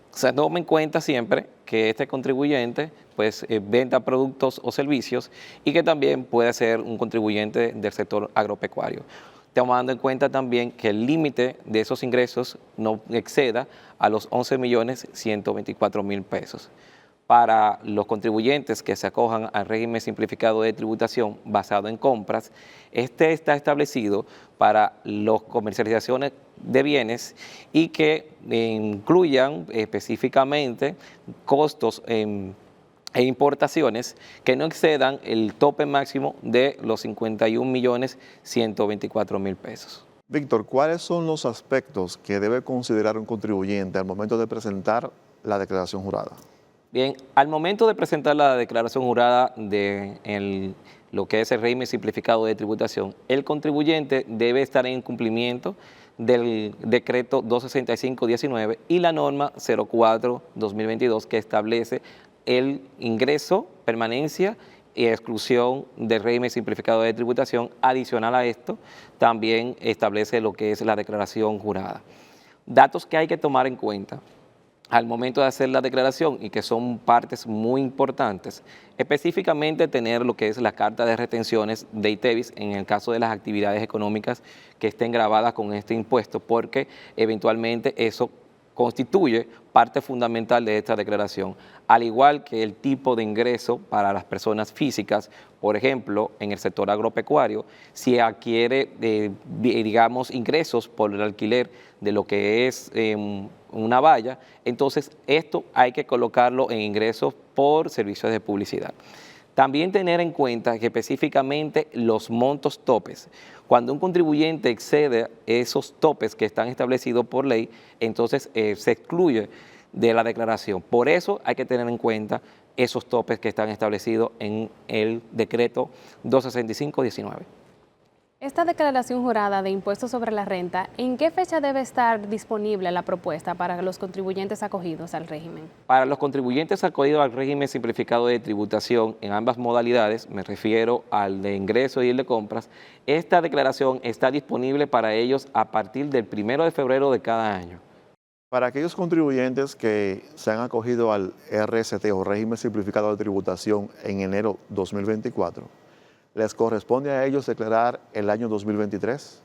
se toma en cuenta siempre que este contribuyente pues, venda productos o servicios y que también puede ser un contribuyente del sector agropecuario, tomando en cuenta también que el límite de esos ingresos no exceda a los 11.124.000 pesos. Para los contribuyentes que se acojan al régimen simplificado de tributación basado en compras, este está establecido para las comercializaciones de bienes y que incluyan específicamente costos e importaciones que no excedan el tope máximo de los 51.124.000 pesos. Víctor, ¿cuáles son los aspectos que debe considerar un contribuyente al momento de presentar la declaración jurada? Bien, al momento de presentar la declaración jurada de lo que es el régimen simplificado de tributación, el contribuyente debe estar en cumplimiento del decreto 265-19 y la norma 04-2022 que establece el ingreso, permanencia y exclusión del régimen simplificado de tributación. Adicional a esto, también establece lo que es la declaración jurada. Datos que hay que tomar en cuenta al momento de hacer la declaración y que son partes muy importantes, específicamente tener lo que es la carta de retenciones de ITEVIS en el caso de las actividades económicas que estén grabadas con este impuesto, porque eventualmente eso constituye parte fundamental de esta declaración, al igual que el tipo de ingreso para las personas físicas. Por ejemplo, en el sector agropecuario, si adquiere, digamos, ingresos por el alquiler de lo que es una valla, entonces esto hay que colocarlo en ingresos por servicios de publicidad. También tener en cuenta que específicamente los montos topes, cuando un contribuyente excede esos topes que están establecidos por ley, entonces se excluye de la declaración. Por eso hay que tener en cuenta esos topes que están establecidos en el decreto 265-19. Esta declaración jurada de impuestos sobre la renta, ¿en qué fecha debe estar disponible la propuesta para los contribuyentes acogidos al régimen? Para los contribuyentes acogidos al régimen simplificado de tributación en ambas modalidades, me refiero al de ingresos y el de compras, esta declaración está disponible para ellos a partir del 1 de febrero de cada año. Para aquellos contribuyentes que se han acogido al RST o régimen simplificado de tributación en enero 2024, ¿les corresponde a ellos declarar el año 2023?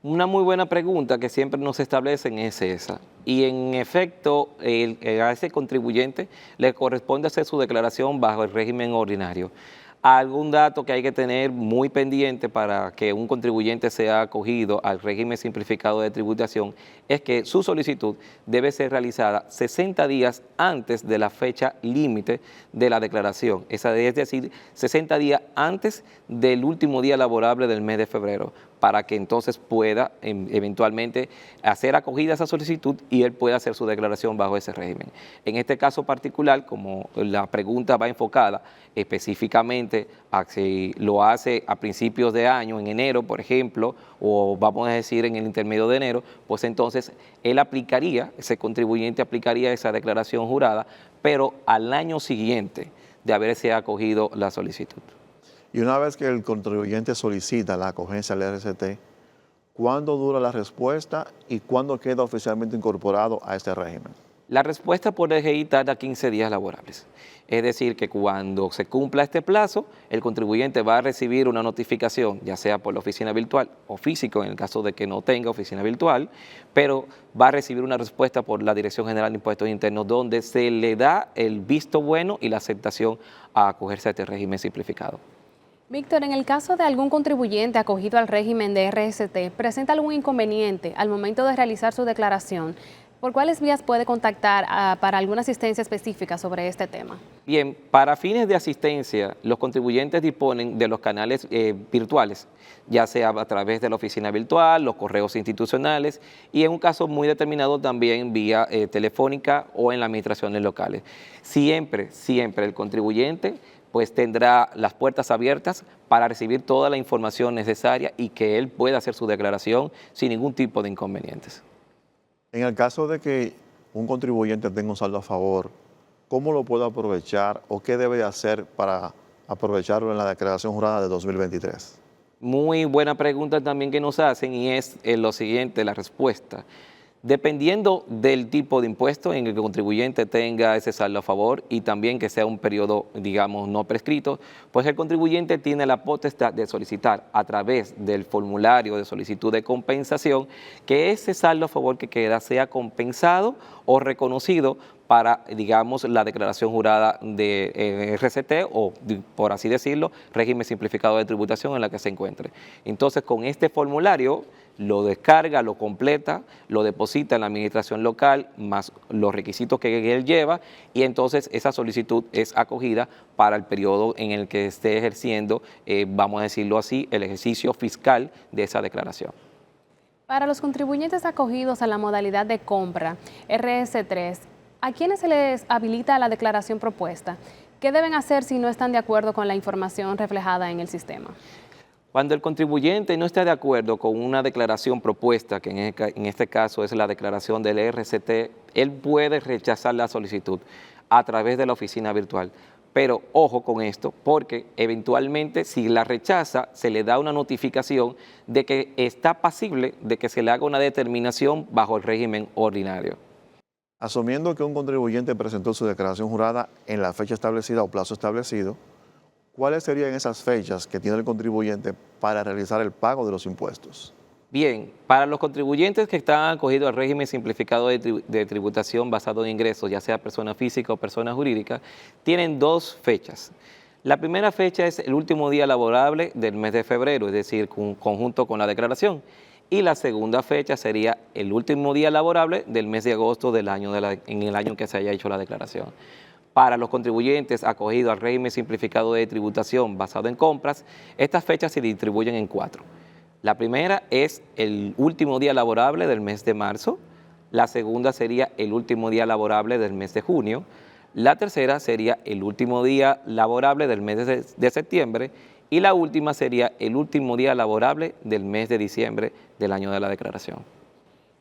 Una muy buena pregunta que siempre nos establecen es esa. Y en efecto, a ese contribuyente le corresponde hacer su declaración bajo el régimen ordinario. Algún dato que hay que tener muy pendiente para que un contribuyente sea acogido al régimen simplificado de tributación es que su solicitud debe ser realizada 60 días antes de la fecha límite de la declaración, es decir, 60 días antes del último día laborable del mes de febrero, para que entonces pueda eventualmente hacer acogida a esa solicitud y él pueda hacer su declaración bajo ese régimen. En este caso particular, como la pregunta va enfocada específicamente a si lo hace a principios de año, en enero, por ejemplo, o vamos a decir en el intermedio de enero, pues entonces él aplicaría, ese contribuyente aplicaría esa declaración jurada, pero al año siguiente de haberse acogido la solicitud. Y una vez que el contribuyente solicita la acogencia al RCT, ¿cuándo dura la respuesta y cuándo queda oficialmente incorporado a este régimen? La respuesta por DGI tarda 15 días laborables. Es decir, que cuando se cumpla este plazo, el contribuyente va a recibir una notificación, ya sea por la oficina virtual o físico, en el caso de que no tenga oficina virtual, pero va a recibir una respuesta por la Dirección General de Impuestos Internos, donde se le da el visto bueno y la aceptación a acogerse a este régimen simplificado. Víctor, en el caso de algún contribuyente acogido al régimen de RST, presenta algún inconveniente al momento de realizar su declaración, ¿por cuáles vías puede contactar para alguna asistencia específica sobre este tema? Bien, para fines de asistencia, los contribuyentes disponen de los canales virtuales, ya sea a través de la oficina virtual, los correos institucionales y en un caso muy determinado también vía telefónica o en las administraciones locales. Siempre el contribuyente pues tendrá las puertas abiertas para recibir toda la información necesaria y que él pueda hacer su declaración sin ningún tipo de inconvenientes. En el caso de que un contribuyente tenga un saldo a favor, ¿cómo lo puede aprovechar o qué debe hacer para aprovecharlo en la declaración jurada de 2023? Muy buena pregunta también que nos hacen y es lo siguiente, la respuesta. Dependiendo del tipo de impuesto en el que el contribuyente tenga ese saldo a favor y también que sea un periodo, digamos, no prescrito, pues el contribuyente tiene la potestad de solicitar a través del formulario de solicitud de compensación que ese saldo a favor que queda sea compensado o reconocido para, digamos, la declaración jurada de RCT o, por así decirlo, régimen simplificado de tributación en la que se encuentre. Entonces, con este formulario lo descarga, lo completa, lo deposita en la administración local, más los requisitos que él lleva, y entonces esa solicitud es acogida para el periodo en el que esté ejerciendo, vamos a decirlo así, el ejercicio fiscal de esa declaración. Para los contribuyentes acogidos a la modalidad de compra RS3, ¿a quiénes se les habilita la declaración propuesta? ¿Qué deben hacer si no están de acuerdo con la información reflejada en el sistema? Cuando el contribuyente no está de acuerdo con una declaración propuesta, que en este caso es la declaración del RCT, él puede rechazar la solicitud a través de la oficina virtual. Pero ojo con esto, porque eventualmente si la rechaza, se le da una notificación de que está pasible de que se le haga una determinación bajo el régimen ordinario. Asumiendo que un contribuyente presentó su declaración jurada en la fecha establecida o plazo establecido, ¿cuáles serían esas fechas que tiene el contribuyente para realizar el pago de los impuestos? Bien, para los contribuyentes que están acogidos al régimen simplificado de tributación basado en ingresos, ya sea persona física o persona jurídica, tienen dos fechas. La primera fecha es el último día laborable del mes de febrero, es decir, conjunto con la declaración. Y la segunda fecha sería el último día laborable del mes de agosto del año en el año en que se haya hecho la declaración. Para los contribuyentes acogidos al régimen simplificado de tributación basado en compras, estas fechas se distribuyen en 4. La primera es el último día laborable del mes de marzo, la segunda sería el último día laborable del mes de junio, la tercera sería el último día laborable del mes de septiembre y la última sería el último día laborable del mes de diciembre del año de la declaración.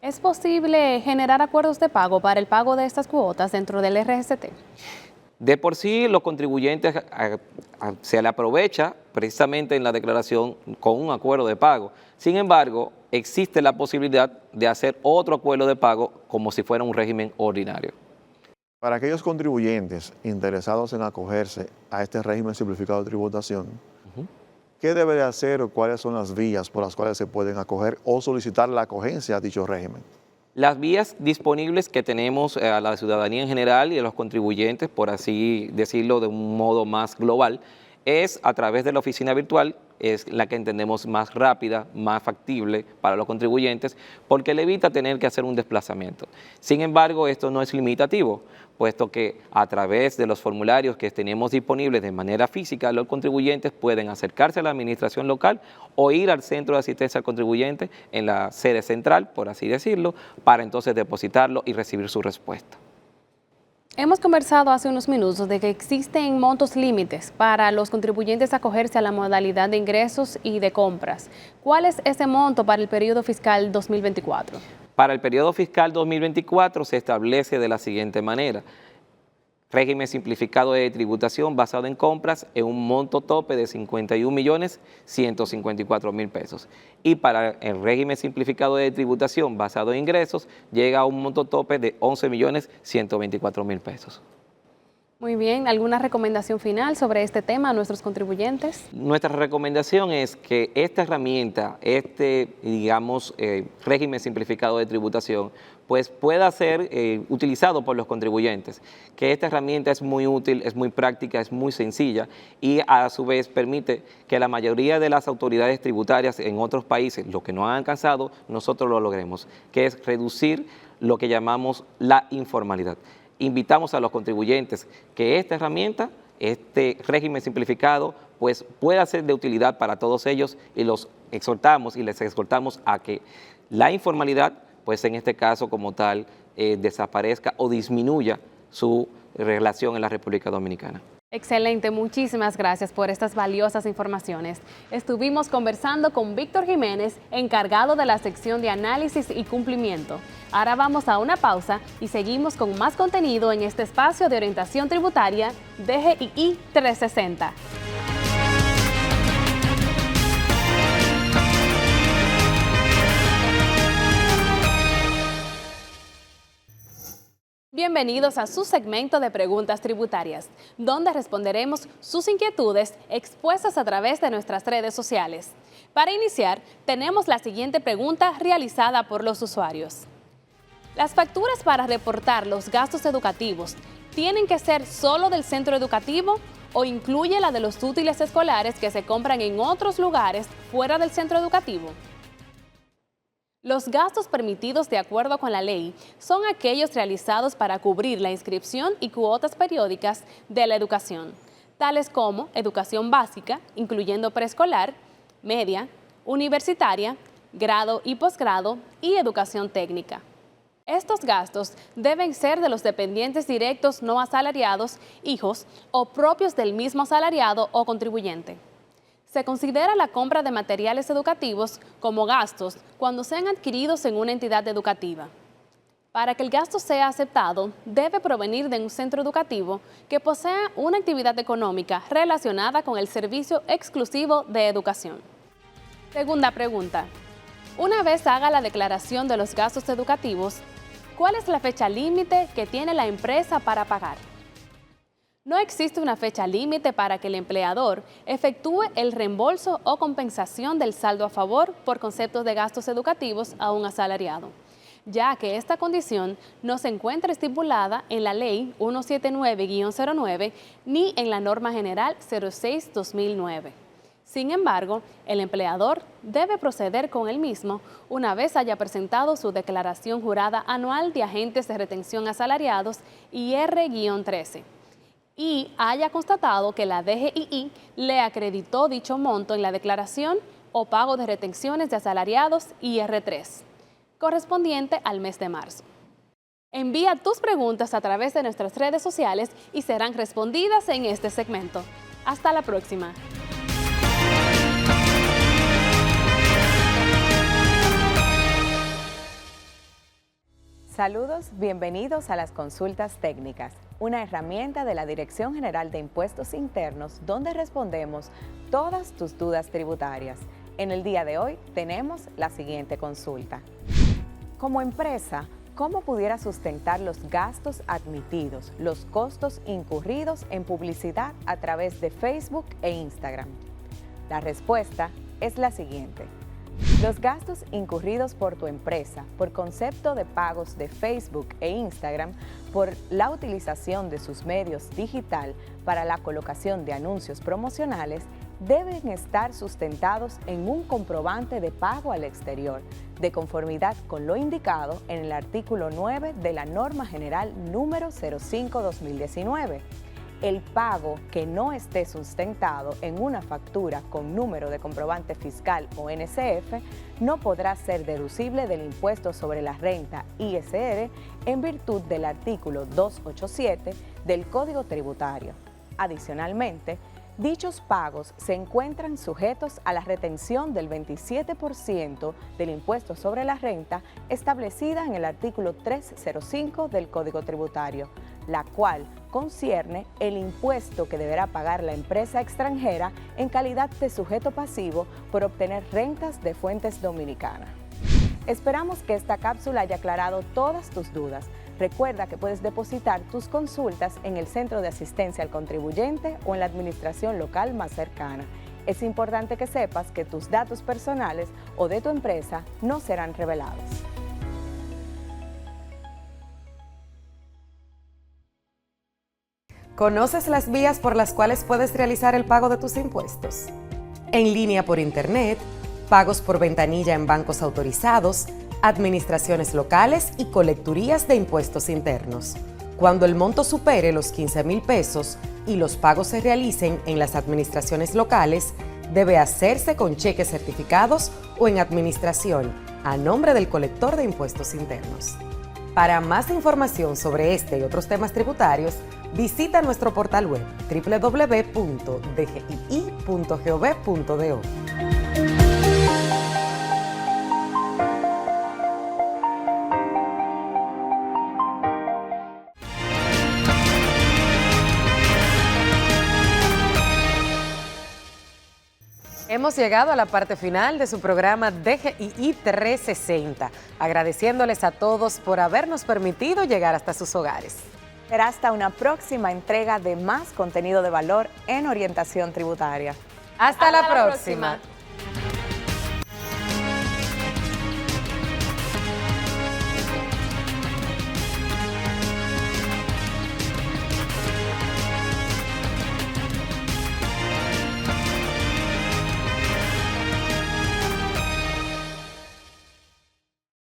¿Es posible generar acuerdos de pago para el pago de estas cuotas dentro del RST? De por sí, los contribuyentes se le aprovecha precisamente en la declaración con un acuerdo de pago. Sin embargo, existe la posibilidad de hacer otro acuerdo de pago como si fuera un régimen ordinario. Para aquellos contribuyentes interesados en acogerse a este régimen simplificado de tributación, ¿qué debe de hacer o cuáles son las vías por las cuales se pueden acoger o solicitar la acogencia a dicho régimen? Las vías disponibles que tenemos a la ciudadanía en general y a los contribuyentes, por así decirlo de un modo más global, es a través de la oficina virtual, es la que entendemos más rápida, más factible para los contribuyentes, porque le evita tener que hacer un desplazamiento. Sin embargo, esto no es limitativo, puesto que a través de los formularios que tenemos disponibles de manera física, los contribuyentes pueden acercarse a la administración local o ir al centro de asistencia al contribuyente en la sede central, por así decirlo, para entonces depositarlo y recibir su respuesta. Hemos conversado hace unos minutos de que existen montos límites para los contribuyentes acogerse a la modalidad de ingresos y de compras. ¿Cuál es ese monto para el periodo fiscal 2024? Para el periodo fiscal 2024 se establece de la siguiente manera: régimen simplificado de tributación basado en compras en un monto tope de 51.154.000 pesos. Y para el régimen simplificado de tributación basado en ingresos llega a un monto tope de 11.124.000 pesos. Muy bien, ¿alguna recomendación final sobre este tema a nuestros contribuyentes? Nuestra recomendación es que esta herramienta, régimen simplificado de tributación, pues pueda ser utilizado por los contribuyentes, que esta herramienta es muy útil, es muy práctica, es muy sencilla y a su vez permite que la mayoría de las autoridades tributarias en otros países, lo que no han alcanzado, nosotros lo logremos, que es reducir lo que llamamos la informalidad. Invitamos a los contribuyentes que esta herramienta, este régimen simplificado, pues pueda ser de utilidad para todos ellos y los exhortamos y les exhortamos a que la informalidad, pues en este caso como tal, desaparezca o disminuya su relación en la República Dominicana. Excelente, muchísimas gracias por estas valiosas informaciones. Estuvimos conversando con Víctor Jiménez, encargado de la sección de análisis y cumplimiento. Ahora vamos a una pausa y seguimos con más contenido en este espacio de orientación tributaria DGII 360. Bienvenidos a su segmento de preguntas tributarias, donde responderemos sus inquietudes expuestas a través de nuestras redes sociales. Para iniciar, tenemos la siguiente pregunta realizada por los usuarios. ¿Las facturas para reportar los gastos educativos tienen que ser solo del centro educativo o incluye la de los útiles escolares que se compran en otros lugares fuera del centro educativo? Los gastos permitidos de acuerdo con la ley son aquellos realizados para cubrir la inscripción y cuotas periódicas de la educación, tales como educación básica, incluyendo preescolar, media, universitaria, grado y posgrado y educación técnica. Estos gastos deben ser de los dependientes directos no asalariados, hijos o propios del mismo asalariado o contribuyente. Se considera la compra de materiales educativos como gastos cuando sean adquiridos en una entidad educativa. Para que el gasto sea aceptado, debe provenir de un centro educativo que posea una actividad económica relacionada con el servicio exclusivo de educación. Segunda pregunta. Una vez haga la declaración de los gastos educativos, ¿cuál es la fecha límite que tiene la empresa para pagar? No existe una fecha límite para que el empleador efectúe el reembolso o compensación del saldo a favor por conceptos de gastos educativos a un asalariado, ya que esta condición no se encuentra estipulada en la Ley 179-09 ni en la Norma General 06-2009. Sin embargo, el empleador debe proceder con el mismo una vez haya presentado su declaración jurada anual de agentes de retención asalariados IR-13. Y haya constatado que la DGII le acreditó dicho monto en la declaración o pago de retenciones de asalariados IR3, correspondiente al mes de marzo. Envía tus preguntas a través de nuestras redes sociales y serán respondidas en este segmento. Hasta la próxima. Saludos, bienvenidos a las consultas técnicas, una herramienta de la Dirección General de Impuestos Internos donde respondemos todas tus dudas tributarias. En el día de hoy tenemos la siguiente consulta. Como empresa, ¿cómo pudiera sustentar los gastos admitidos, los costos incurridos en publicidad a través de Facebook e Instagram? La respuesta es la siguiente. Los gastos incurridos por tu empresa por concepto de pagos de Facebook e Instagram por la utilización de sus medios digital para la colocación de anuncios promocionales deben estar sustentados en un comprobante de pago al exterior, de conformidad con lo indicado en el artículo 9 de la Norma General número 05/2019. El pago que no esté sustentado en una factura con número de comprobante fiscal o NCF no podrá ser deducible del impuesto sobre la renta ISR en virtud del artículo 287 del Código Tributario. Adicionalmente, dichos pagos se encuentran sujetos a la retención del 27% del impuesto sobre la renta establecida en el artículo 305 del Código Tributario, la cual concierne el impuesto que deberá pagar la empresa extranjera en calidad de sujeto pasivo por obtener rentas de fuentes dominicanas. Esperamos que esta cápsula haya aclarado todas tus dudas. Recuerda que puedes depositar tus consultas en el Centro de Asistencia al Contribuyente o en la administración local más cercana. Es importante que sepas que tus datos personales o de tu empresa no serán revelados. ¿Conoces las vías por las cuales puedes realizar el pago de tus impuestos? En línea por Internet, pagos por ventanilla en bancos autorizados, administraciones locales y colecturías de impuestos internos. Cuando el monto supere los 15,000 pesos y los pagos se realicen en las administraciones locales, debe hacerse con cheques certificados o en administración a nombre del colector de impuestos internos. Para más información sobre este y otros temas tributarios, visita nuestro portal web www.dgii.gov.do. Hemos llegado a la parte final de su programa DGII 360, agradeciéndoles a todos por habernos permitido llegar hasta sus hogares. Será hasta una próxima entrega de más contenido de valor en orientación tributaria. Hasta la próxima.